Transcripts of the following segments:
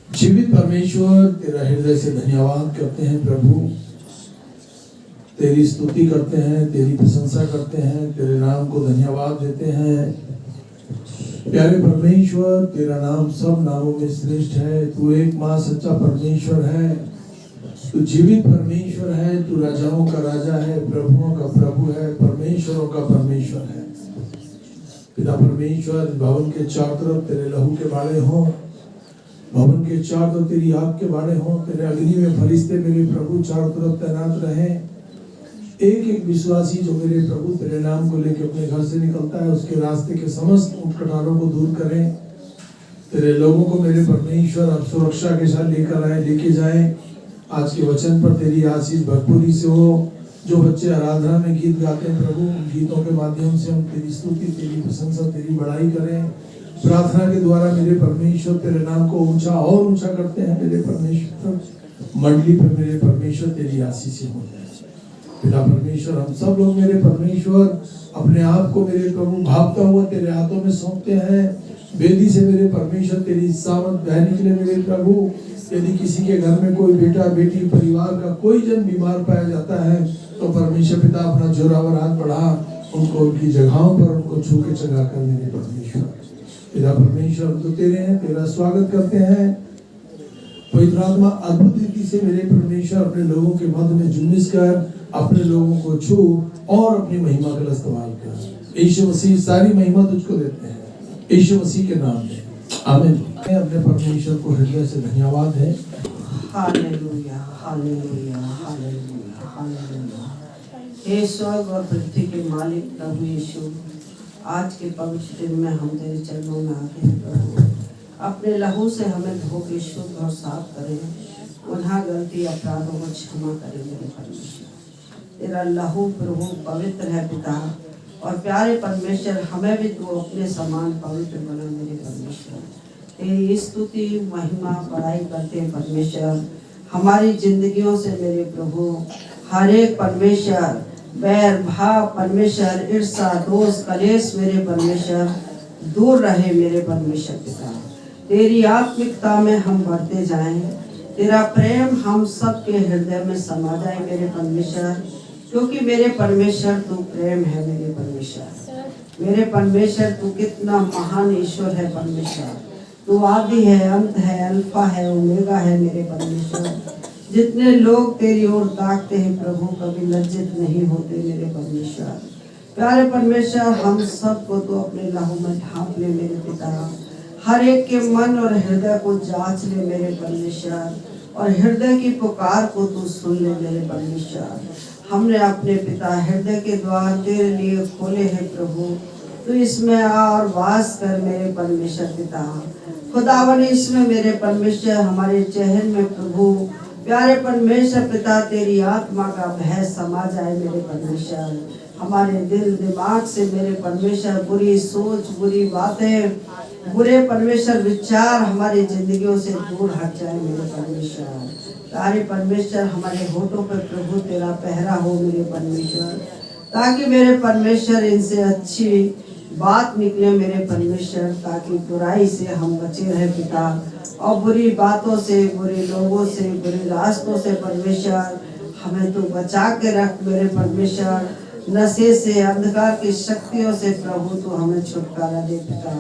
जीवित परमेश्वर, तेरा हृदय से धन्यवाद करते हैं प्रभु। तेरी स्तुति करते हैं, तेरी प्रशंसा करते हैं, तेरे नाम को धन्यवाद देते हैं। प्यारे परमेश्वर, तेरा नाम सब नामों में श्रेष्ठ है। तू एक माँ सच्चा परमेश्वर है, तू जीवित परमेश्वर है, तू राजाओं का राजा है, प्रभुओं का प्रभु है, परमेश्वरों का परमेश्वर है। पिता परमेश्वर, भवन के चारों तरफ तेरे लहू के बाड़े हों, भवन के चारों तरफ तेरी आग के बाड़े हों, तेरे अग्नि में फरिश्ते मेरे प्रभु चारों तरफ तैनात रहें। एक एक विश्वासी जो मेरे प्रभु तेरे नाम को लेकर अपने घर से निकलता है, उसके रास्ते के समस्त कटारों को दूर करें। तेरे लोगों को मेरे परमेश्वर अब सुरक्षा के साथ लेकर आए, लेके जाए। आज के वचन पर तेरी आशीष भरपूरी से हो। जो बच्चे आराधना में गीत गाते हैं प्रभु, गीतों के माध्यम से हम तेरी स्तुति, तेरी प्रशंसा, तेरी बड़ाई करें। प्रार्थना के द्वारा मेरे परमेश्वर तेरे नाम को ऊंचा और ऊंचा करते हैं मेरे परमेश्वर। मंडली पर मेरे परमेश्वर तेरी आशीष हो जाए। पिता परमेश्वर, हम सब लोग मेरे परमेश्वर अपने आप को मेरे प्रभु भागता हुआ तेरे हाथों में सौंपते हैं। वेदी से मेरे परमेश्वर तेरी सामर्थ बहने के लिए मेरे प्रभु, यदि किसी के घर में कोई बेटा बेटी परिवार का कोई जन बीमार पाया जाता है, तो परमेश्वर पिता अपना जोरावर हाथ बढ़ा, उनको उनकी जगहों पर उनको छू के चंगा कर मेरे परमेश्वर। पिता परमेश्वर, हम तो तेरे हैं, तेरा स्वागत करते हैं। पवित्र आत्मा अद्भुत रीति से मेरे परमेश्वर अपने लोगों के मध्य में जुम्बिश कर, अपने लोगों को छू और अपनी महिमा का इस्तेमाल कर। यीशु मसीह सारी महिमा तुझको देते हैं, यीशु मसीह के नाम में आमीन। अपने परमेश्वर को हृदय से धन्यवाद है। Hallelujah, hallelujah, hallelujah, hallelujah. हे स्वर्ग और पृथ्वी के मालिक प्रभु यीशु, आज के पवित्र दिन में हम तेरे चरणों में आते हैं प्रभु। अपने लहू से हमें धो के शुद्ध और साफ करें, गुनाह गलती अपराधों को क्षमा करें मेरे परमेश्वर। तेरा लहू प्रभु पवित्र है पिता, और प्यारे परमेश्वर हमें भी तू अपने समान पवित्र बना मेरे परमेश्वर। तेरी स्तुति महिमा बड़ाई करते हैं परमेश्वर। हमारी जिंदगियों से मेरे प्रभु हर एक परमेश्वर बैर भाव परमेश्वर ईर्षा दोष कलेश मेरे परमेश्वर दूर रहे मेरे परमेश्वर पिता। तेरी आत्मिकता में हम बढ़ते जाएं, तेरा प्रेम हम सबके हृदय में समा जाए मेरे परमेश्वर, क्योंकि मेरे परमेश्वर तू प्रेम है मेरे परमेश्वर। मेरे परमेश्वर तू कितना महान ईश्वर है परमेश्वर। तू आदि है, अंत है, अल्फा है, ओमेगा है मेरे परमेश्वर। जितने लोग तेरी ओर ताकते हैं प्रभु कभी लज्जित नहीं होते मेरे परमेश्वर। प्यारे परमेश्वर, हम सबको तो अपने लहू में ढांप ले मेरे पिता। हर एक के मन और हृदय को जांच ले मेरे परमेश्वर, और हृदय की पुकार को तू सुन ले मेरे परमेश्वर। हमने अपने पिता हृदय के द्वार तेरे लिए खोले हैं प्रभु, तू इसमें आ और वास कर मेरे परमेश्वर पिता। खुदावन इसमें मेरे परमेश्वर हमारे चेहरे में प्रभु प्यारे परमेश्वर पिता तेरी आत्मा का भय समा जाए मेरे परमेश्वर। हमारे दिल दिमाग से मेरे परमेश्वर बुरी सोच, बुरी बातें, बुरे परमेश्वर विचार हमारी जिंदगियों से दूर हट जाए मेरे परमेश्वर। तारे परमेश्वर हमारे होठों पर प्रभु तेरा पहरा हो मेरे परमेश्वर, ताकि मेरे परमेश्वर इनसे अच्छी बात निकले मेरे परमेश्वर, ताकि बुराई से हम बचे रहे पिता, और बुरी बातों से, बुरे लोगों से, बुरे रास्तों से परमेश्वर हमें तो बचा के रख मेरे परमेश्वर। नशे से, अंधकार की शक्तियों से प्रभु तो हमें छुटकारा दे पिता।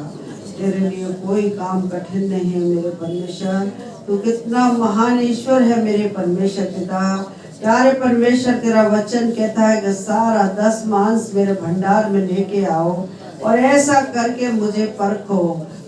तेरे लिए कोई काम कठिन नहीं है मेरे परमेश्वर। तू कितना महान ईश्वर है मेरे परमेश्वर पिता। प्यारे परमेश्वर तेरा वचन कहता है कि सारा 10 मांस मेरे भंडार में लेके आओ, और ऐसा करके मुझे परखो,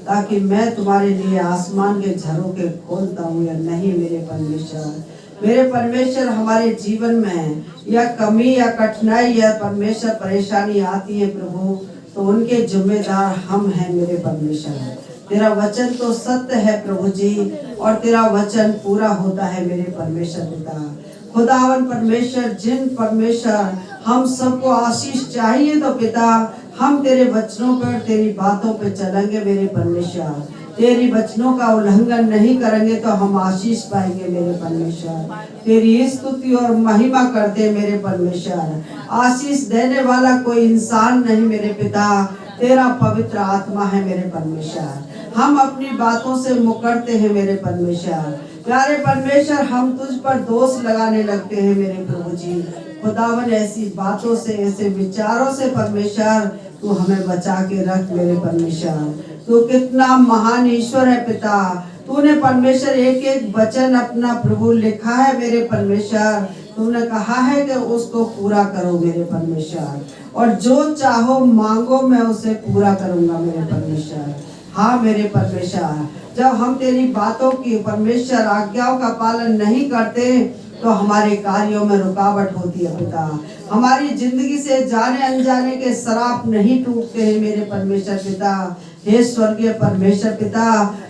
ताकि मैं तुम्हारे लिए आसमान के झरोखे खोलता हूँ या नहीं मेरे परमेश्वर। मेरे परमेश्वर हमारे जीवन में या कमी या कठिनाई या परमेश्वर परेशानी आती है प्रभु, तो उनके जिम्मेदार हम हैं मेरे परमेश्वर। तेरा वचन तो सत्य है प्रभु जी, और तेरा वचन पूरा होता है मेरे परमेश्वर पिता। खुदावन परमेश्वर, जिन परमेश्वर हम सबको आशीष चाहिए तो पिता हम तेरे वचनों पर, तेरी बातों पर चलेंगे मेरे परमेश्वर। तेरी वचनों का उल्लंघन नहीं करेंगे तो हम आशीष पाएंगे मेरे परमेश्वर। तेरी स्तुति और महिमा करते मेरे परमेश्वर। आशीष देने वाला कोई इंसान नहीं मेरे पिता, तेरा पवित्र आत्मा है मेरे परमेश्वर। हम अपनी बातों से मुकरते हैं मेरे परमेश्वर। प्यारे परमेश्वर, हम तुझ पर दोष लगाने लगते हैं मेरे प्रभु जी। खुदावन, ऐसी बातों से, ऐसे विचारों से परमेश्वर तू हमें बचा के रख मेरे परमेश्वर। तू कितना महान ईश्वर है पिता। तूने परमेश्वर एक एक वचन अपना प्रभु लिखा है मेरे परमेश्वर। तुमने कहा है कि उसको पूरा करो मेरे परमेश्वर, और जो चाहो मांगो मैं उसे पूरा करूंगा मेरे परमेश्वर। हाँ मेरे परमेश्वर, जब हम तेरी बातों की परमेश्वर आज्ञाओं का पालन नहीं करते तो हमारे कार्यों में रुकावट होती है पिता। हमारी जिंदगी से जाने अनजाने के शराब नहीं टूटते हैं मेरे परमेश्वर पिता। हे स्वर्गीय परमेश्वर पिता,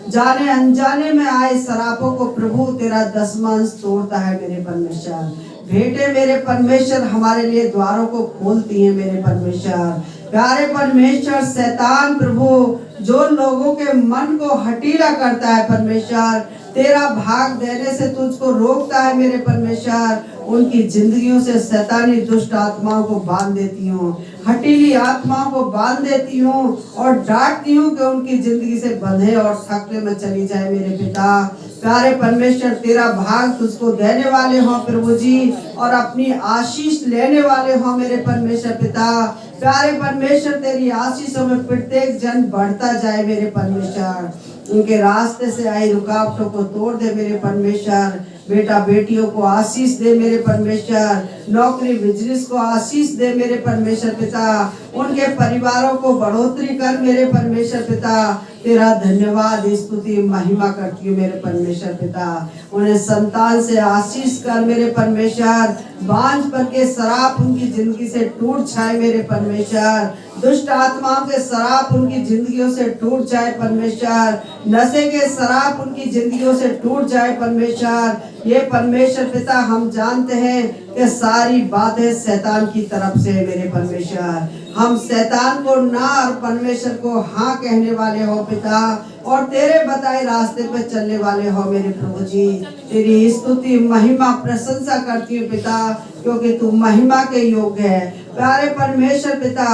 जाने अनजाने में आए शराबों को प्रभु तेरा दसमांश तोड़ता है मेरे परमेश्वर। भेंटे मेरे परमेश्वर हमारे लिए द्वारों को खोलती हैं मेरे परमेश्वर। प्यारे परमेश्वर, शैतान प्रभु जो लोगों के मन को हठीला करता है परमेश्वर, तेरा भाग देने से तुझको रोकता है मेरे परमेश्वर, उनकी जिंदगियों से शैतानी दुष्ट आत्माओं को बांध देती हूँ, हठीली आत्माओं को बांध देती हूँ और डांटती हूँ कि उनकी जिंदगी से बंधे और थकने में चली जाए मेरे पिता। प्यारे परमेश्वर, तेरा भाग तुझको देने वाले हो प्रभु जी, और अपनी आशीष लेने वाले हो मेरे परमेश्वर पिता। प्यारे परमेश्वर, तेरी आशीषों में प्रत्येक जन बढ़ता जाए मेरे परमेश्वर। उनके रास्ते से आई रुकावटों को तोड़ दे मेरे परमेश्वर। बेटा बेटियों को आशीष दे मेरे परमेश्वर। नौकरी बिजनेस को आशीष दे मेरे परमेश्वर पिता। उनके परिवारों को बढ़ोतरी कर मेरे परमेश्वर पिता। तेरा धन्यवाद, स्तुति, महिमा करती हूँ मेरे परमेश्वर पिता। उन्हें संतान से आशीष कर मेरे परमेश्वर। बांझ पर के शराब उनकी जिंदगी से टूट जाए मेरे परमेश्वर। दुष्ट आत्माओं के शराब उनकी जिंदगियों से टूट जाए परमेश्वर। नशे के शराब उनकी जिंदगियों से टूट जाए परमेश्वर। ये परमेश्वर पिता, हम जानते हैं कि सारी बातें शैतान की तरफ से है मेरे परमेश्वर। हम शैतान को ना और परमेश्वर को हाँ कहने वाले हो पिता, और तेरे बताए रास्ते पर चलने वाले हो मेरे प्रभु जी। तेरी स्तुति, महिमा, प्रशंसा करती हूँ पिता, क्योंकि तू महिमा के योग्य है। प्यारे परमेश्वर पिता,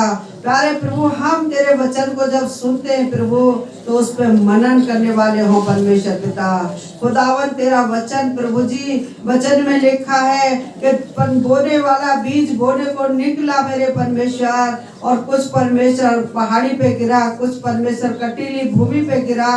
प्यारे प्रभु, हम तेरे वचन को जब सुनते हैं प्रभु तो उस पर मनन करने वाले हो परमेश्वर पिता। खुदावन, तेरा वचन प्रभु जी, वचन में लिखा है कि बोने वाला बीज बोने को निकला मेरे परमेश्वर, और कुछ परमेश्वर पहाड़ी पे गिरा, कुछ परमेश्वर कटीली भूमि पे गिरा,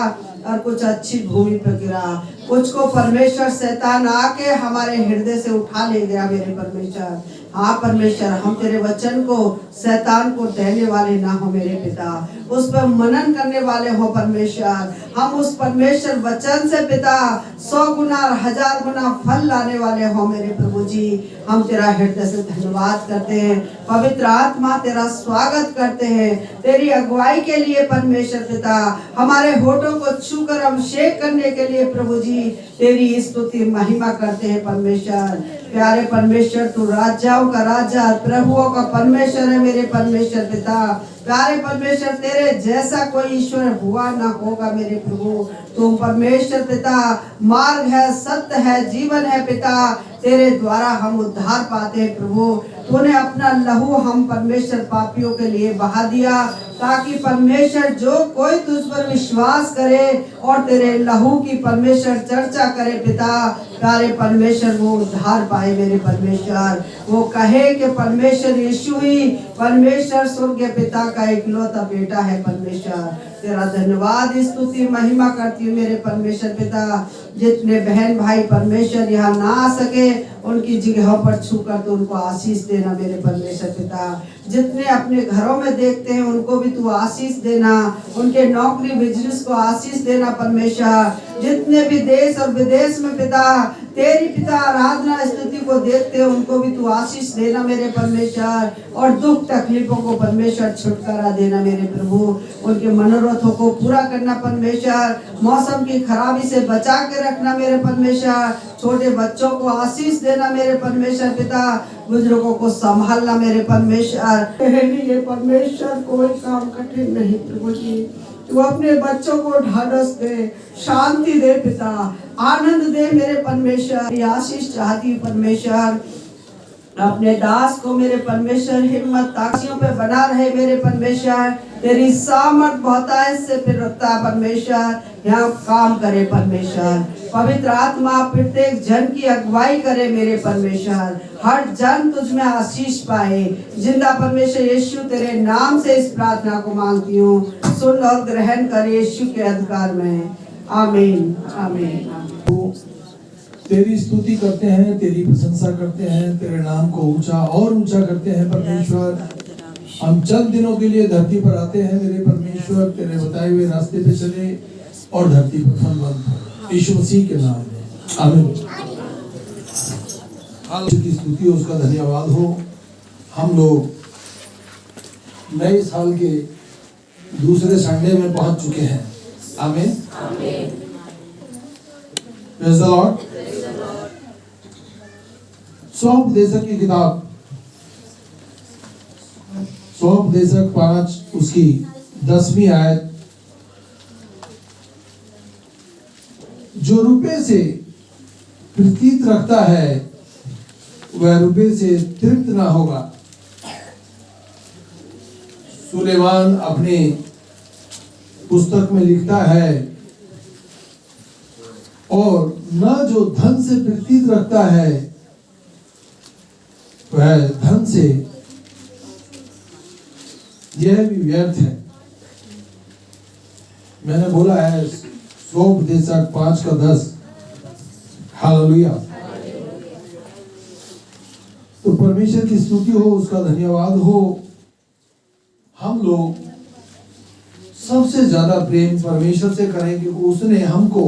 और कुछ अच्छी भूमि पे गिरा। कुछ को परमेश्वर शैतान आके हमारे हृदय से उठा ले गया मेरे परमेश्वर। हाँ परमेश्वर, हम तेरे वचन को शैतान को देने वाले ना हो मेरे पिता, उस पर मनन करने वाले हो परमेश्वर। हम उस परमेश्वर वचन से पिता 100 गुना 1000 गुना फल लाने वाले हो मेरे प्रभु जी। हम तेरा हृदय से धन्यवाद करते हैं। पवित्र आत्मा, तेरा स्वागत करते हैं। तेरी अगुवाई के लिए परमेश्वर पिता, हमारे होठों को छूकर अभिषेक करने के लिए प्रभु जी तेरी स्तुति महिमा करते हैं परमेश्वर। प्यारे परमेश्वर, तू राजाओं का राजा, प्रभुओं का परमेश्वर है मेरे परमेश्वर पिता। प्यारे परमेश्वर, तेरे जैसा कोई ईश्वर हुआ ना होगा मेरे प्रभु। तुम परमेश्वर पिता मार्ग है, सत्य है, जीवन है पिता। तेरे द्वारा हम उद्धार पाते हैं प्रभु। तूने अपना लहू हम परमेश्वर पापियों के लिए बहा दिया, ताकि परमेश्वर जो कोई तुझ पर विश्वास करे और तेरे लहू की परमेश्वर चर्चा करे पिता, प्यारे परमेश्वर वो उद्धार पाए मेरे परमेश्वर। वो कहे कि परमेश्वर यीशु ही परमेश्वर स्वर्गीय पिता का इकलौता बेटा है परमेश्वर। तेरा धन्यवाद, स्तुति, महिमा करती हूँ मेरे परमेश्वर पिता। जितने बहन भाई परमेश्वर यहाँ ना आ सके, उनकी जगहों पर छूकर तो उनको आशीष देना मेरे परमेश्वर पिता। जितने अपने घरों में देखते हैं उनको भी तू आशीष देना, उनके नौकरी बिजनेस को आशीष देना परमेश्वर। जितने भी देश और विदेश में पिता तेरी पिता आराधना स्तुति को देखते हैं उनको भी तू आशीष देना मेरे परमेश्वर, और दुख तकलीफों को परमेश्वर छुटकारा देना मेरे प्रभु। उनके मनोरथों को पूरा करना परमेश्वर। मौसम की खराबी से बचा के रखना मेरे परमेश्वर। छोटे बच्चों को आशीष देना मेरे परमेश्वर पिता। बुजुर्गों को संभालना मेरे परमेश्वर। ये परमेश्वर कोई काम कठिन नहीं प्रभु जी। तू अपने बच्चों को ढाढ़स दे, शांति दे पिता, आनंद दे मेरे परमेश्वर। आशीष चाहती परमेश्वर। अपने दास को मेरे परमेश्वर हिम्मत ताकतियों पे बना रहे मेरे परमेश्वर। तेरी सामर्थ बहुतायत से फिर रखता है परमेश्वर, यहाँ काम करे परमेश्वर। पवित्र आत्मा प्रत्येक जन की अगुवाई करे मेरे परमेश्वर। हर जन तुझ में आशीष पाए। जिंदा परमेश्वर यीशु तेरे नाम से इस प्रार्थना को मांगती हूँ, सुन और ग्रहण कर यीशु के अधिकार में। आमीन आमीन आमीन। तेरी स्तुति करते हैं, तेरी प्रशंसा करते हैं, तेरे नाम को ऊंचा और ऊंचा करते हैं परमेश्वर। हम चंद दिनों के लिए धरती पर आते हैं मेरे परमेश्वर, तेरे बताए हुए रास्ते पे चले और धरती पर फल बंद हो, यीशु मसीह के नाम में आमीन। की स्तुति हो, उसका धन्यवाद हो। हम लोग नए साल के दूसरे संडे में पहुंच चुके हैं। आमीन। Praise the Lord. स्वोपदेशक की किताब स्वोपदेशक 5 उसकी 10वीं आयत। जो रुपए से प्रतीत रखता है वह रुपए से तृप्त ना होगा। सुलेमान अपने पुस्तक में लिखता है, और न जो धन से प्रतीत रखता है वह धन से यह भी व्यर्थ है। मैंने बोला है स्वोपदेशक 5 का 10। हालेलुया। तो परमेश्वर की स्तुति हो, उसका धन्यवाद हो। हम लोग सबसे ज्यादा प्रेम परमेश्वर से करें क्योंकि उसने हमको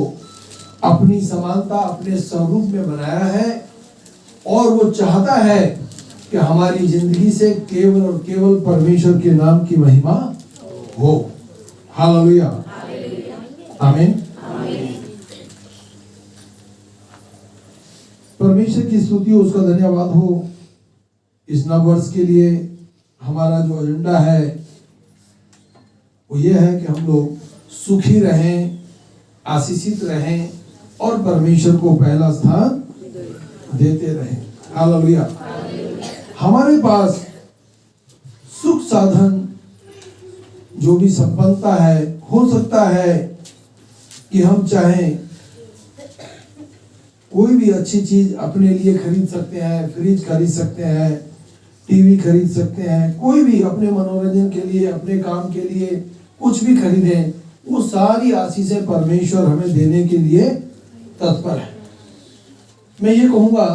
अपनी समानता, अपने स्वरूप में बनाया है, और वो चाहता है कि हमारी जिंदगी से केवल और केवल परमेश्वर के नाम की महिमा हो। हालेलुया। आमीन। परमेश्वर की स्तुति हो, उसका धन्यवाद हो। इस नव वर्ष के लिए हमारा जो एजेंडा है वो ये है कि हम लोग सुखी रहें, आशीषित रहें और परमेश्वर को पहला स्थान देते रहें। हालेलुया। हमारे पास सुख साधन जो भी संपन्नता है, हो सकता है कि हम चाहें कोई भी अच्छी चीज अपने लिए खरीद सकते हैं, फ्रिज खरीद सकते हैं, टीवी खरीद सकते हैं, कोई भी अपने मनोरंजन के लिए, अपने काम के लिए कुछ भी खरीदें, वो सारी आशीषें परमेश्वर हमें देने के लिए तत्पर है। मैं ये कहूँगा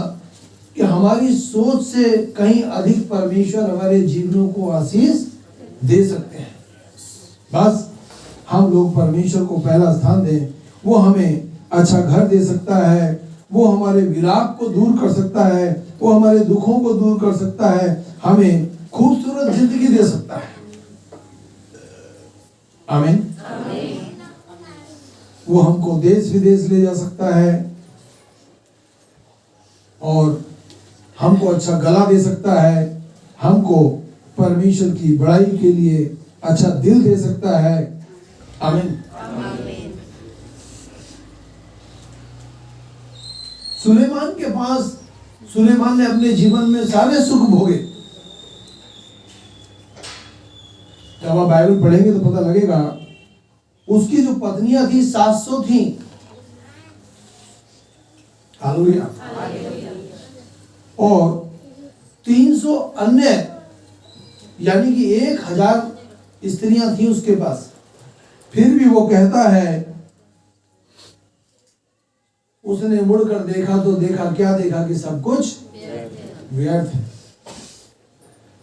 कि हमारी सोच से कहीं अधिक परमेश्वर हमारे जीवनों को आशीष दे सकते हैं। बस हम लोग परमेश्वर को पहला स्थान दें। वो हमें अच्छा घर दे सकता है, वो हमारे विलाप को दूर कर सकता है, वो हमारे दुखों को दूर कर सकता है, हमें खूबसूरत जिंदगी दे सकता है। आमीन। वो हमको देश विदेश ले जा सकता है और हमको अच्छा गला दे सकता है, हमको परमेश्वर की बड़ाई के लिए अच्छा दिल दे सकता है। आमीन। सुलेमान ने अपने जीवन में सारे सुख भोगे। जब आप बाइबल पढ़ेंगे तो पता लगेगा, उसकी जो पत्नियां थी 700 थी। हालेलुया। और 300 अन्य यानी कि 1000 स्त्रियां थी उसके पास। फिर भी वो कहता है, उसने मुड़कर देखा तो देखा, क्या देखा कि सब कुछ व्यर्थ है।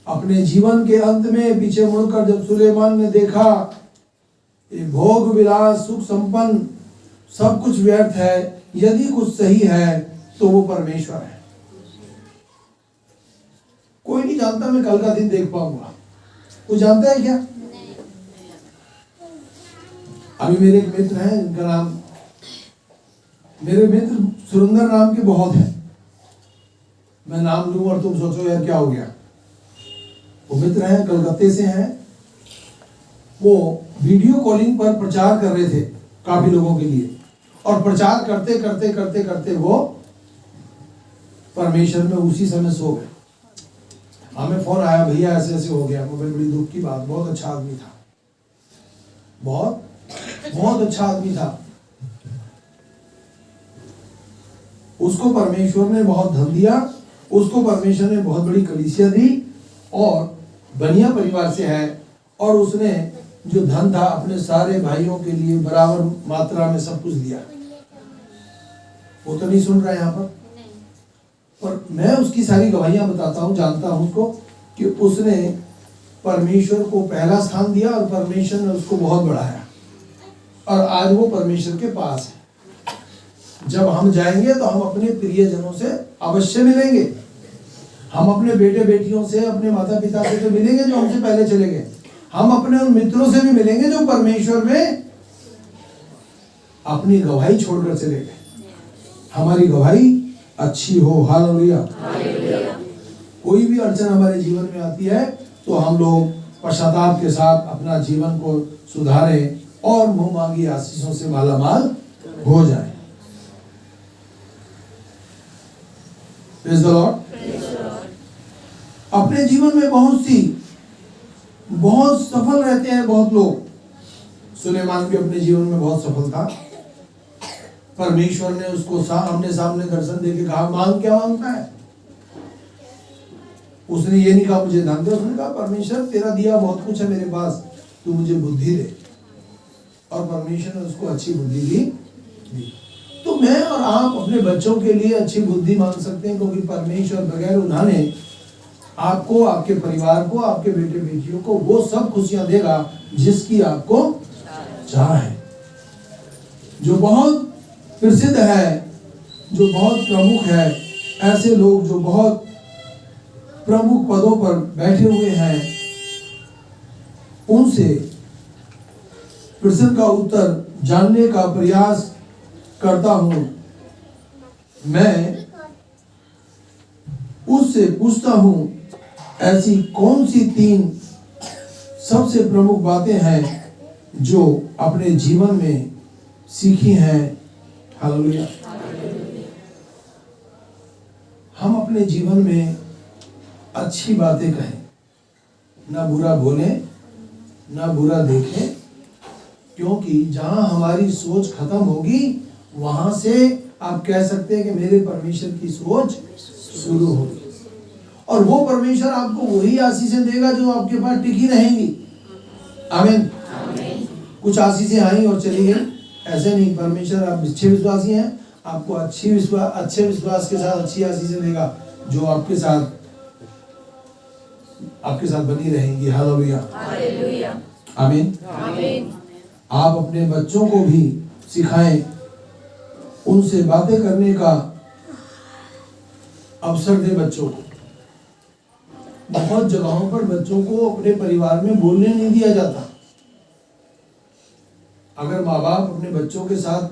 अपने जीवन के अंत में पीछे मुड़कर जब सुलेमान ने देखा ये भोग विलास सुख संपन्न सब कुछ व्यर्थ है, यदि कुछ सही है तो वो परमेश्वर है। कोई नहीं जानता मैं कल का दिन देख पाऊंगा, वो जानता है क्या? अभी मेरे एक मित्र हैं, इनका नाम, मेरे मित्र सुरेंद्र नाम के बहुत हैं। मैं नाम लूं और तुम सोचो यार क्या हो गया। वो मित्र हैं, कलकत्ते से हैं। वो वीडियो कॉलिंग पर प्रचार कर रहे थे काफी लोगों के लिए, और प्रचार करते करते करते करते वो परमेश्वर में उसी समय सो गए। हमें फोन आया, भैया ऐसे ऐसे हो गया। मुझे बड़ी दुख की बात, बहुत अच्छा आदमी था, बहुत बहुत अच्छा आदमी था। उसको परमेश्वर ने बहुत धन दिया, उसको परमेश्वर ने बहुत बड़ी कलीसिया दी और बनिया परिवार से है। और उसने जो धन था अपने सारे भाइयों के लिए बराबर मात्रा में सब कुछ दिया। वो तो नहीं सुन रहा है यहाँ पर मैं उसकी सारी गवाहियां बताता हूँ, जानता हूँ उसको कि उसने परमेश्वर को पहला स्थान दिया और परमेश्वर ने उसको बहुत बढ़ाया और आज वो परमेश्वर के पास है। जब हम जाएंगे तो हम अपने प्रियजनों से अवश्य मिलेंगे। हम अपने बेटे बेटियों से, अपने माता पिता से तो मिलेंगे जो हमसे पहले चले गए। हम अपने उन मित्रों से भी मिलेंगे जो परमेश्वर में अपनी गवाही छोड़कर चले गए। हमारी गवाही अच्छी हो। हालेलुया। कोई भी अड़चन हमारे जीवन में आती है तो हम लोग पश्चाताप के साथ अपना जीवन को सुधारें और मुंह मांगी आशीषों से मालामाल हो जाए। Praise the Lord. अपने जीवन में बहुत सफल रहते हैं बहुत लोग। सुलेमान भी अपने जीवन में बहुत सफल था। परमेश्वर ने उसको आमने सामने दर्शन देके कहा, मांग क्या मांगता है। उसने ये नहीं कहा मुझे धन दे, उसने कहा परमेश्वर तेरा दिया बहुत कुछ है मेरे पास, तू मुझे बुद्धि दे। और परमेश्वर ने उसको अच्छी बुद्धि दी। तो मैं और आप अपने बच्चों के लिए अच्छी बुद्धि मांग सकते हैं, क्योंकि परमेश्वर बगैर उन्होंने आपको, आपके परिवार को, आपके बेटे बेटियों को वो सब खुशियां देगा जिसकी आपको चाह है। जो बहुत प्रसिद्ध है, जो बहुत प्रमुख है, ऐसे लोग जो बहुत प्रमुख पदों पर बैठे हुए हैं, उनसे प्रश्न का उत्तर जानने का प्रयास करता हूं। मैं उससे पूछता हूं ऐसी कौन सी 3 सबसे प्रमुख बातें हैं जो अपने जीवन में सीखी हैं। हालेलुया। हम अपने जीवन में अच्छी बातें कहें, ना बुरा बोलें, ना बुरा देखें, क्योंकि जहां हमारी सोच खत्म होगी वहां से आप कह सकते हैं कि मेरे परमेश्वर की सोच शुरू होगी। और वो परमेश्वर आपको वही आशीषें देगा जो आपके पास टिकी रहेंगी। आमीन। कुछ आशीषें आई और चली गई, ऐसे नहीं। परमेश्वर, आप अच्छे विश्वासी हैं, आपको अच्छे विश्वास के साथ अच्छी आशीषें देगा जो आपके साथ बनी रहेंगी। हालेलुया। आमीन। आप अपने बच्चों को भी सिखाएं, उनसे बातें करने का अवसर दें बच्चों को। बहुत जगहों पर बच्चों को अपने परिवार में बोलने नहीं दिया जाता। अगर माँ बाप अपने बच्चों के साथ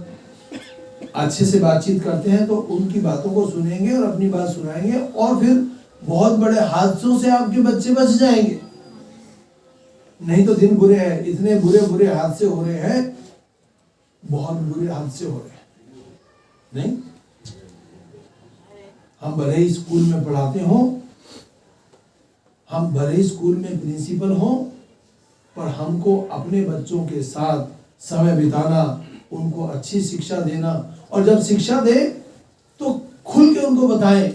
अच्छे से बातचीत करते हैं तो उनकी बातों को सुनेंगे और अपनी बात सुनाएंगे, और फिर बहुत बड़े हादसों से आपके बच्चे बच जाएंगे। नहीं तो दिन बुरे हैं, इतने बुरे हादसे हो रहे हैं, बहुत बुरे हादसे हो रहे हैं। नहीं, हम भले ही स्कूल में पढ़ाते हों, हम भले ही स्कूल में प्रिंसिपल हों, पर हमको अपने बच्चों के साथ समय बिताना, उनको अच्छी शिक्षा देना, और जब शिक्षा दे तो खुल के उनको बताएं,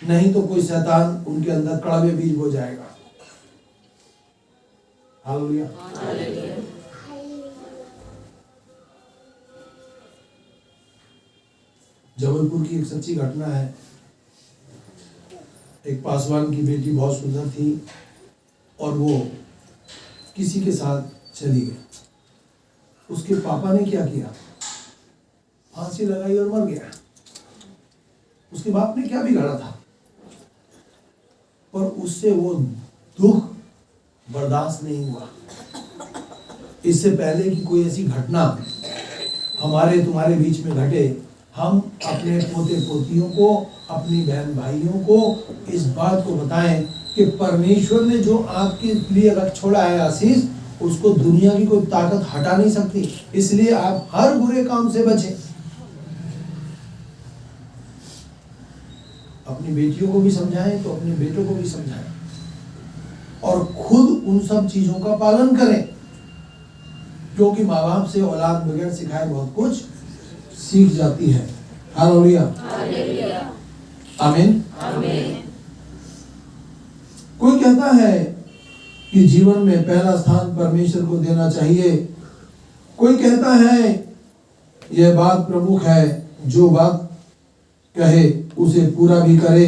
नहीं तो कोई शैतान उनके अंदर कड़वे बीज बो जाएगा। हालेलुया। जबलपुर की एक सच्ची घटना है। एक पासवान की बेटी बहुत सुंदर थी और वो किसी के साथ चली गई। उसके पापा ने क्या किया, फांसी लगाई और मर गया। उसके बाप ने क्या बिगाड़ा था, पर उससे वो दुख बर्दाश्त नहीं हुआ। इससे पहले कि कोई ऐसी घटना हमारे तुम्हारे बीच में घटे, हम अपने पोते पोतियों को, अपनी बहन भाइयों को इस बात को बताएं कि परमेश्वर ने जो आपके लिए रख छोड़ा है आशीष, उसको दुनिया की कोई ताकत हटा नहीं सकती। इसलिए आप हर बुरे काम से बचें। अपनी बेटियों को भी समझाएं तो अपने बेटों को भी समझाएं, और खुद उन सब चीजों का पालन करें, क्योंकि माँ बाप से औलाद बगैर सिखाए बहुत कुछ सीख जाती है। हालेलुया, आमीन। कोई कहता है कि जीवन में पहला स्थान परमेश्वर को देना चाहिए। कोई कहता है यह बात प्रमुख है, जो बात कहे उसे पूरा भी करे।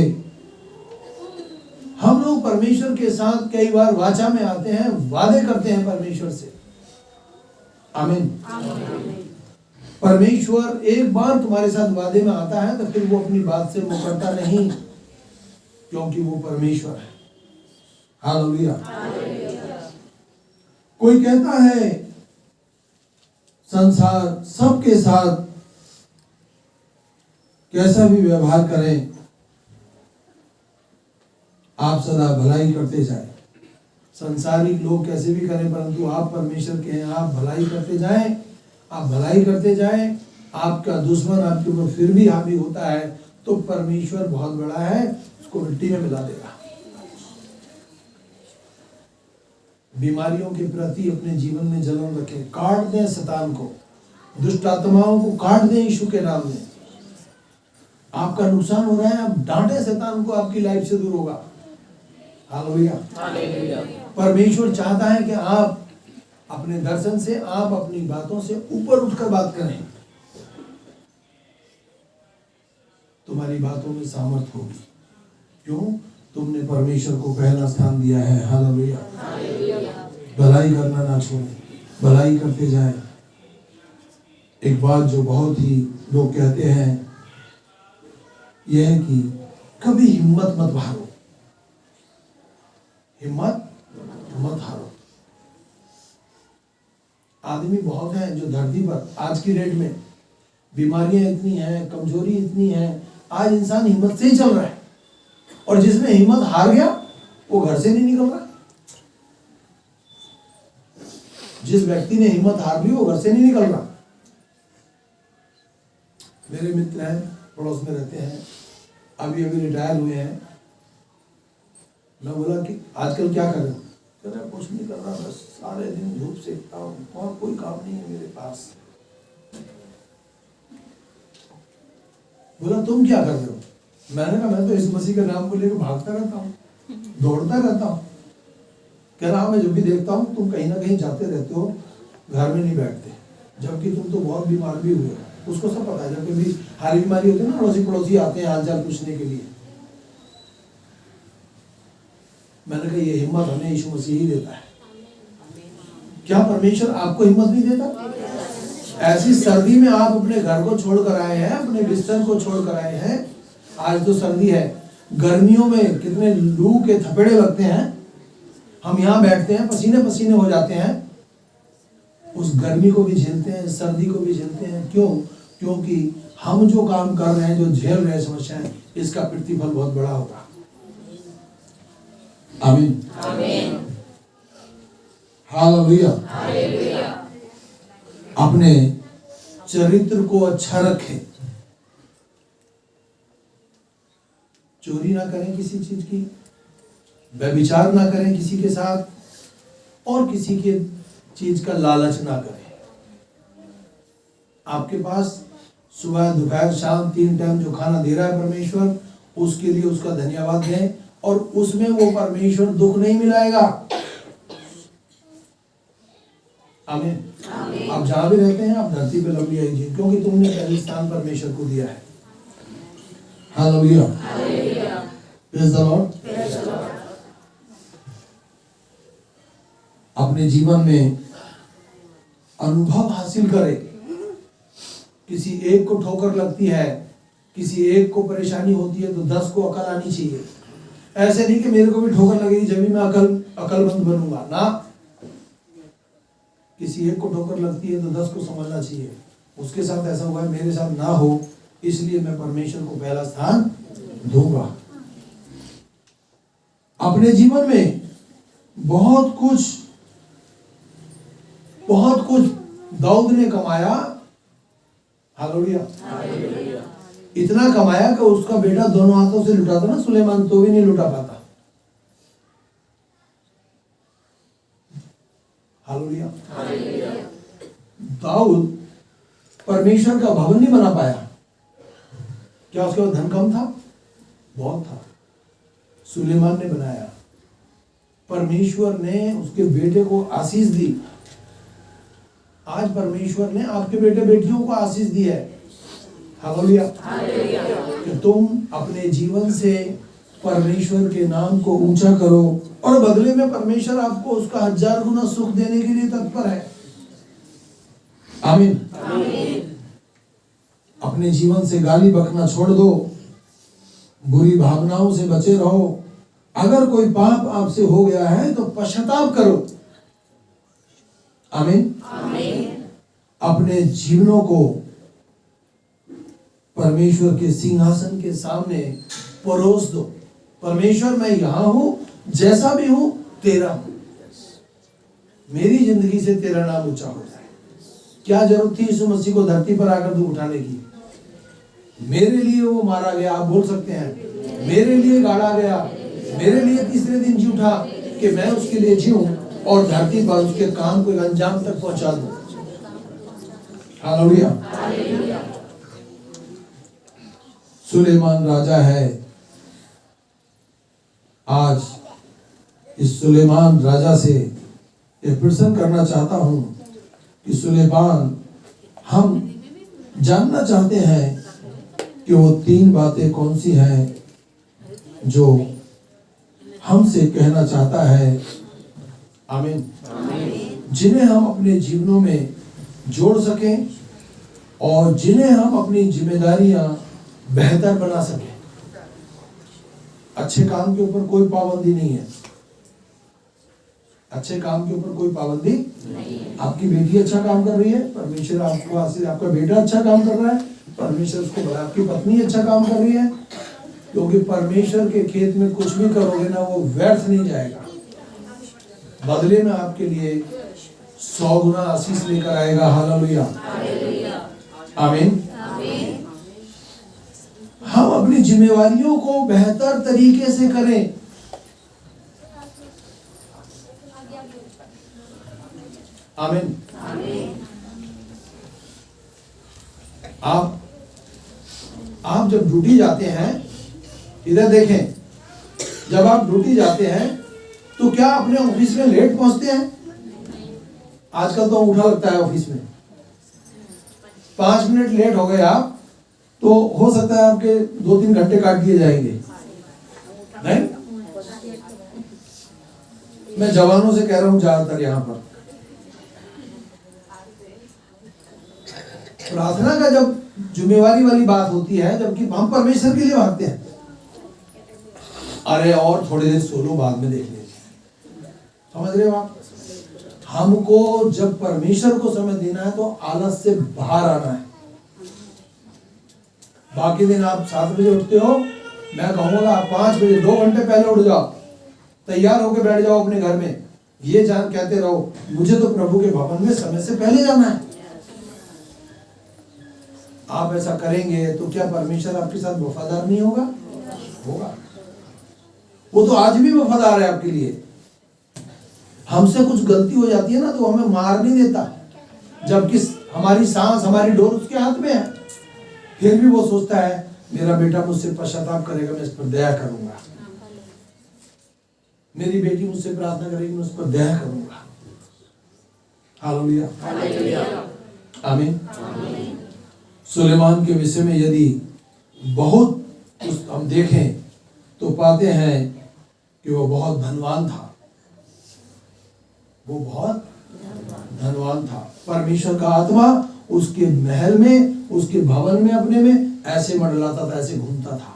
हम लोग परमेश्वर के साथ कई बार वाचा में आते हैं, वादे करते हैं परमेश्वर से। आमीन। परमेश्वर एक बार तुम्हारे साथ वादे में आता है तो फिर वो अपनी बात से मुकरता नहीं, क्योंकि वो परमेश्वर है। हालेलुया। कोई कहता है संसार सबके साथ कैसा भी व्यवहार करें, आप सदा भलाई करते जाएं। संसारिक लोग कैसे भी करें, परंतु आप परमेश्वर के हैं, आप भलाई करते जाएं, आप भलाई करते जाएं। आपका दुश्मन आपके ऊपर फिर भी हावी होता है तो परमेश्वर बहुत बड़ा है, उसको मिट्टी में मिला देगा। बीमारियों के प्रति अपने जीवन में जलन रखें, काट दें शैतान को, दुष्ट आत्माओं को काट दें यीशु के नाम में। आपका नुकसान हो रहा है, आप डांटे शैतान को, आपकी लाइफ से दूर होगा। हालेलुया। परमेश्वर चाहता है कि आप अपने दर्शन से, आप अपनी बातों से ऊपर उठकर बात करें, तुम्हारी बातों में सामर्थ होगी। क्यों? तुमने परमेश्वर को पहला स्थान दिया है। हालेलुया। भलाई करना ना छोड़ें, भलाई करते जाएं। एक बात जो बहुत ही लोग कहते हैं यह है कि कभी हिम्मत मत हारो, हिम्मत मत हारो। आदमी बहुत हैं जो धरती पर आज की डेट में बीमारियां इतनी हैं, कमजोरी इतनी है, आज इंसान हिम्मत से ही चल रहा है, और जिसने हिम्मत हार गया वो घर से नहीं निकल रहा। जिस व्यक्ति ने हिम्मत हार ली वो घर से नहीं निकल रहा। मेरे मित्र हैं, पड़ोस में रहते हैं, अभी रिटायर हुए हैं। मैं बोला कि आजकल क्या कर रहे हो? कह रहा कुछ नहीं कर रहा, बस सारे दिन धूप सेकता हूँ और कोई काम नहीं है मेरे पास। बोला तुम क्या कर रहे हो? मैंने कहा मैं तो इस मसीह के नाम को लेकर भागता रहता हूँ, दौड़ता रहता हूँ। कह रहा मैं जब भी देखता हूँ तुम कहीं ना कहीं जाते रहते हो, घर में नहीं बैठते, जबकि तुम तो बहुत बीमार भी हुए हो। उसको सब पता है, जब कभी हारी बीमारी होती है ना, अड़ोसी पड़ोसी आते हैं हालचाल पूछने के लिए। मैंने कहा ये हिम्मत हमें यीशु मसीह ही देता है। क्या परमेश्वर आपको हिम्मत नहीं देता? ऐसी सर्दी में आप अपने घर को छोड़कर आए हैं, अपने बिस्तर को छोड़कर आए हैं। आज तो सर्दी है, गर्मियों में कितने लू के थपेड़े लगते हैं, हम यहाँ बैठते हैं पसीने पसीने हो जाते हैं, उस गर्मी को भी झेलते हैं, सर्दी को भी झेलते हैं। क्यों? क्योंकि हम जो काम कर रहे हैं, जो झेल रहे हैं समस्याएं, इसका प्रतिफल बहुत बड़ा होगा। आमीन, आमीन, हालेलुया। अपने चरित्र को अच्छा रखें, चोरी ना करें किसी चीज की, व्यभिचार ना करें किसी के साथ, और किसी के चीज का लालच ना करें। आपके पास सुबह दोपहर शाम 3 टाइम जो खाना दे रहा है परमेश्वर, उसके लिए उसका धन्यवाद दें, और उसमें वो परमेश्वर दुख नहीं मिलाएगा। आमीन। आप जहां भी रहते हैं, आप धरती पे लंबी आइए, क्योंकि तुमने पहले स्थान परमेश्वर को दिया है। Hallelujah, praise the Lord. अपने जीवन में अनुभव हासिल करें। किसी एक को ठोकर लगती है, किसी एक को परेशानी होती है, तो 10 को अकल आनी चाहिए। ऐसे नहीं कि मेरे को भी ठोकर लगेगी जब भी मैं अकलमंद बनूंगा ना। किसी एक को ठोकर लगती है तो 10 को समझना चाहिए, उसके साथ ऐसा हुआ है, मेरे साथ ना हो, इसलिए मैं परमेश्वर को पहला स्थान दूंगा। अपने जीवन में बहुत कुछ दाऊद ने कमाया। हालेलुया। इतना कमाया कि उसका बेटा दोनों हाथों से लुटाता ना सुलेमान, तो भी नहीं लुटा पाता। हालेलुया। दाऊद परमेश्वर का भवन नहीं बना पाया। क्या उसके पास धन कम था? बहुत था। सुलेमान ने बनाया। परमेश्वर ने उसके बेटे को आशीष दी। आज परमेश्वर ने आपके बेटे बेटियों को आशीष दी है। हालेलुया। कि तुम अपने जीवन से परमेश्वर के नाम को ऊंचा करो और बदले में परमेश्वर आपको उसका 1000 गुना सुख देने के लिए तत्पर है। आमीन। अपने जीवन से गाली बकना छोड़ दो, बुरी भावनाओं से बचे रहो। अगर कोई पाप आपसे हो गया है तो पश्चाताप करो। आमीन। अपने जीवनों को परमेश्वर के सिंहासन के सामने परोस दो। परमेश्वर, मैं यहां हूं, जैसा भी हूं तेरा हूं। मेरी जिंदगी से तेरा नाम ऊंचा हो जाए। क्या जरूरत थी यीशु मसीह को धरती पर आकर दुख उठाने की? मेरे लिए वो मारा गया। आप बोल सकते हैं, मेरे लिए गाड़ा गया, मेरे लिए तीसरे दिन जी उठा कि मैं उसके लिए जीऊं और धरती पर उसके काम को अंजाम तक पहुंचा दूं। हालेलुया। सुलेमान राजा है। आज इस सुलेमान राजा से ये प्रश्न करना चाहता हूं कि सुलेमान, हम जानना चाहते हैं कि वो 3 बातें कौन सी हैं जो हमसे कहना चाहता है। आमीन। जिन्हें हम अपने जीवनों में जोड़ सकें और जिन्हें हम अपनी जिम्मेदारियां बेहतर बना सकें। अच्छे काम के ऊपर कोई पाबंदी नहीं है। अच्छे काम के ऊपर कोई पाबंदी नहीं है। आपकी बेटी अच्छा काम कर रही है, परमेश्वर आपको आशीष। आपका बेटा अच्छा काम कर रहा है, परमेश्वर उसको बड़ा। आपकी पत्नी अच्छा काम कर रही है, क्योंकि परमेश्वर के खेत में कुछ भी करोगे ना, वो व्यर्थ नहीं जाएगा। बदले में आपके लिए 100 गुना आशीष लेकर आएगा। हालेलुया। आमीन। हम अपनी जिम्मेवारियों को बेहतर तरीके से करें। आमीन। आप जब ड्यूटी जाते हैं, इधर देखें, जब आप ड्यूटी जाते हैं तो क्या अपने ऑफिस में लेट पहुंचते हैं? आजकल तो उठा लगता है ऑफिस में। 5 मिनट लेट हो गए आप तो हो सकता है आपके 2-3 घंटे काट दिए जाएंगे। नहीं, मैं जवानों से कह रहा हूं, ज्यादातर यहां पर प्रार्थना का जब जिम्मेवारी वाली बात होती है, जबकि हम परमेश्वर के लिए भागते हैं, अरे और थोड़ी देर सो लो, बाद में देख लेंगे। समझ रहे हो आप? हमको जब परमेश्वर को समय देना है तो आलस से बाहर आना है। बाकी दिन आप 7 बजे उठते हो, मैं कहूंगा आप 5 बजे 2 घंटे पहले उठ जाओ, तैयार होकर बैठ जाओ अपने घर में। ये जान कहते रहो, मुझे तो प्रभु के भवन में समय से पहले जाना है। आप ऐसा करेंगे तो क्या परमेश्वर आपके साथ वफादार नहीं होगा? होगा। वो तो आज भी वफादार है आपके लिए। हमसे कुछ गलती हो जाती है ना, तो हमें मार नहीं देता, जबकि हमारी सांस, हमारी डोर उसके हाथ में है। फिर भी वो सोचता है मेरा बेटा मुझसे पश्चाताप करेगा, मैं इस पर दया करूंगा। मेरी बेटी मुझसे प्रार्थना करेगी, मैं उस पर दया करूंगा। हालेलुया। आमीन। सुलेमान के विषय में यदि बहुत हम देखें तो पाते हैं कि वो बहुत धनवान था। वो बहुत धनवान था। परमेश्वर का आत्मा उसके महल में, उसके भवन में, अपने में ऐसे मंडलाता था, ऐसे घूमता था।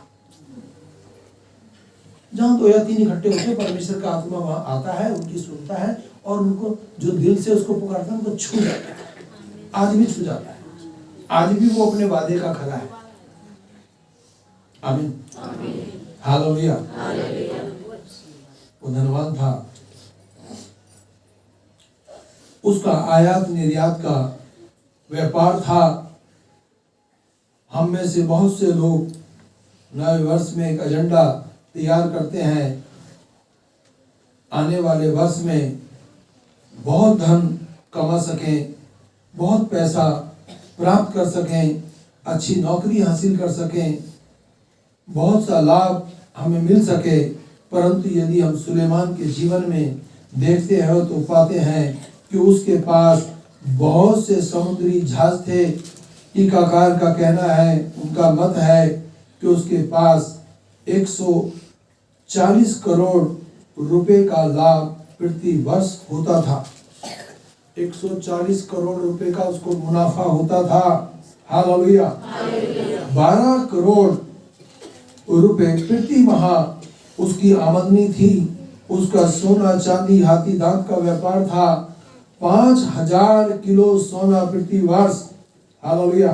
जहां 2 या 3 इकट्ठे होते, परमेश्वर का आत्मा वहां आता है, उनकी सुनता है और उनको जो दिल से उसको पुकारता है उनको छू जाता है। आज भी छू जाता है। आज भी वो अपने वादे का खरा है। आमीन। हालेलुया। वो धनवान था। उसका आयात निर्यात का व्यापार था। हम हम में से बहुत से लोग नए वर्ष में एक एजेंडा तैयार करते हैं, आने वाले वर्ष में बहुत धन कमा सकें, बहुत पैसा प्राप्त कर सकें, अच्छी नौकरी हासिल कर सकें, बहुत सा लाभ हमें मिल सके। परंतु यदि हम सुलेमान के जीवन में देखते हैं तो पाते हैं कि उसके पास बहुत से समुद्री जहाज थे। टीकाकार का कहना है, उनका मत है कि उसके पास 140 करोड़ रुपए का लाभ प्रति वर्ष होता था। 140 करोड़ रुपए का उसको मुनाफा होता था। हालेलुया। 12 करोड़ रुपए प्रति माह उसकी आमदनी थी। उसका सोना चांदी हाथी दांत का व्यापार था। 5000 किलो सोना प्रति वर्ष, हालेलुया,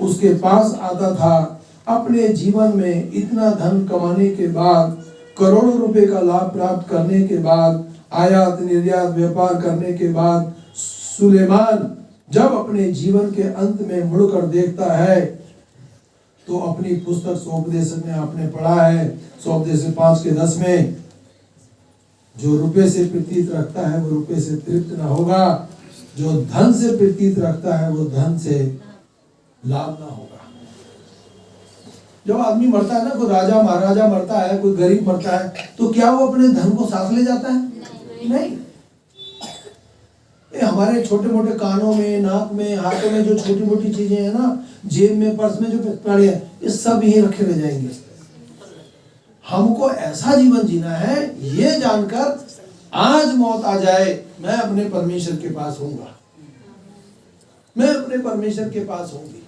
उसके पास आता था। अपने जीवन में इतना धन कमाने के बाद, करोड़ों रुपए का लाभ प्राप्त करने के बाद, आयात निर्यात व्यापार करने के बाद, सुलेमान जब अपने जीवन के अंत में मुड़कर देखता है तो अपनी पुस्तक सोपदेशक में आपने पढ़ा है, सोपदेशक 5:10 में, जो रुपए से प्रतीत रखता है वो रुपए से तृप्त न होगा, जो धन से प्रतीत रखता है वो धन से लाभ ना होगा। जब आदमी मरता है ना, कोई राजा महाराजा मरता है, कोई गरीब मरता है, तो क्या वो अपने धन को साथ ले जाता है? नहीं। ये हमारे छोटे मोटे कानों में, नाक में, हाथों में जो छोटी मोटी चीजें हैं ना, जेब में, पर्स में जो पड़े हैं, ये सब यही रखे रह जाएंगे। हमको ऐसा जीवन जीना है, ये जानकर आज मौत आ जाए, मैं अपने परमेश्वर के पास होऊंगा, मैं अपने परमेश्वर के पास होंगी।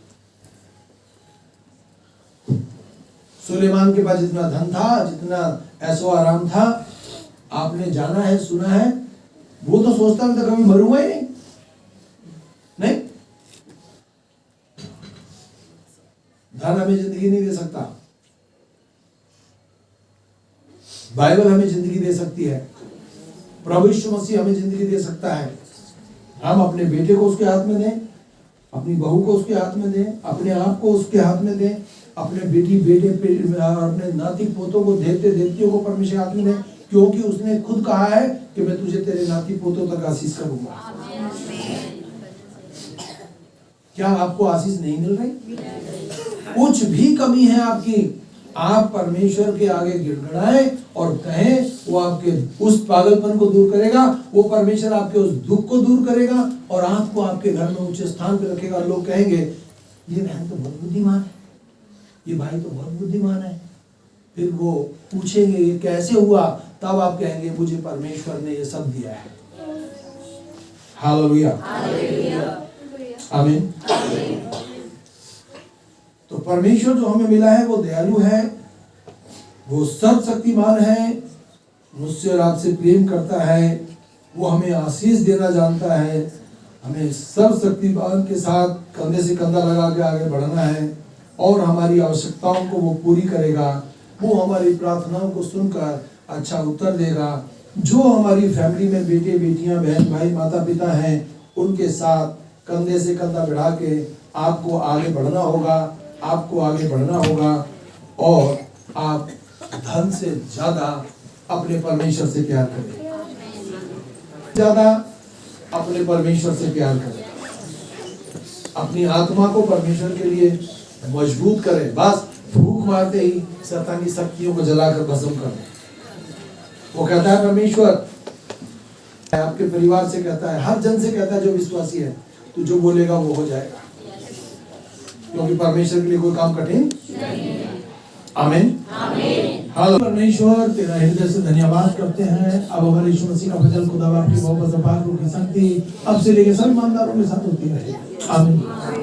सुलेमान के पास जितना धन था, जितना ऐशो आराम था, आपने जाना है, सुना है, वो तो सोचता मैं तो कभी मरूंगा ही नहीं। नहीं, धन हमें जिंदगी नहीं दे सकता। बाइबल हमें जिंदगी दे सकती है, प्रभु यीशु मसीह हमें जिंदगी दे सकता है। हम अपने बेटे को उसके हाथ में दें, अपनी बहू को उसके हाथ में दें, अपने आप को उसके हाथ में दें, अपने बेटी बेटे अपने नाती पोतों को, देवते देवतियों को परमेश्वर हाथ में दें, क्योंकि उसने खुद कहा है कि मैं तुझे तेरे नाती पोतों तक आशीष करूंगा। क्या आपको आशीष नहीं मिल रही? कुछ भी कमी है आपकी, आप परमेश्वर के आगे गिड़गिड़ाएं और कहें, वो आपके उस पागलपन को दूर करेगा, वो परमेश्वर आपके उस दुख को दूर करेगा और आपको आपके घर में ऊंचे स्थान पर रखेगा। लोग कहेंगे ये बहन तो बहुत बुद्धिमान है, ये भाई तो बहुत बुद्धिमान है। फिर वो पूछेंगे ये कैसे हुआ, तब आप कहेंगे मुझे परमेश्वर ने ये सब दिया है। हालेलुया, आमीन। तो परमेश्वर जो हमें मिला है वो दयालु है, वो सर्वशक्तिमान है, मुझसे और आपसे प्रेम करता है, वो हमें आशीष देना जानता है। हमें सर्वशक्तिमान के साथ कंधे से कंधा लगा के आगे बढ़ना है और हमारी आवश्यकताओं को वो पूरी करेगा। वो हमारी प्रार्थनाओं को सुनकर अच्छा उत्तर देगा। जो हमारी फैमिली में बेटे बेटियां, बहन भाई, माता पिता हैं, उनके साथ कंधे से कंधा बढ़ा के आपको आगे बढ़ना होगा, आपको आगे बढ़ना होगा और आप धन से ज्यादा अपने परमेश्वर से प्यार करें, ज्यादा अपने परमेश्वर से प्यार करें, अपनी आत्मा को परमेश्वर के लिए मजबूत करें। बस फूंक मारते ही शैतानी शक्तियों को जलाकर भस्म कर दें। वो कहता है परमेश्वर आपके परिवार से कहता है, हर जन से कहता है जो विश्वासी है, तू जो बोलेगा वो हो जाएगा, क्योंकि परमेश्वर के लिए कोई काम कठिन नहीं है। आमीन, आमीन। हाल परमेश्वर तेरा हृदय से धन्यवाद करते हैं। अब हमारे यीशु मसीह का वचन खुदा की मोहब्बत, की शक्ति अब से लेकर सब ईमानदारों के साथ होती है। आमीन।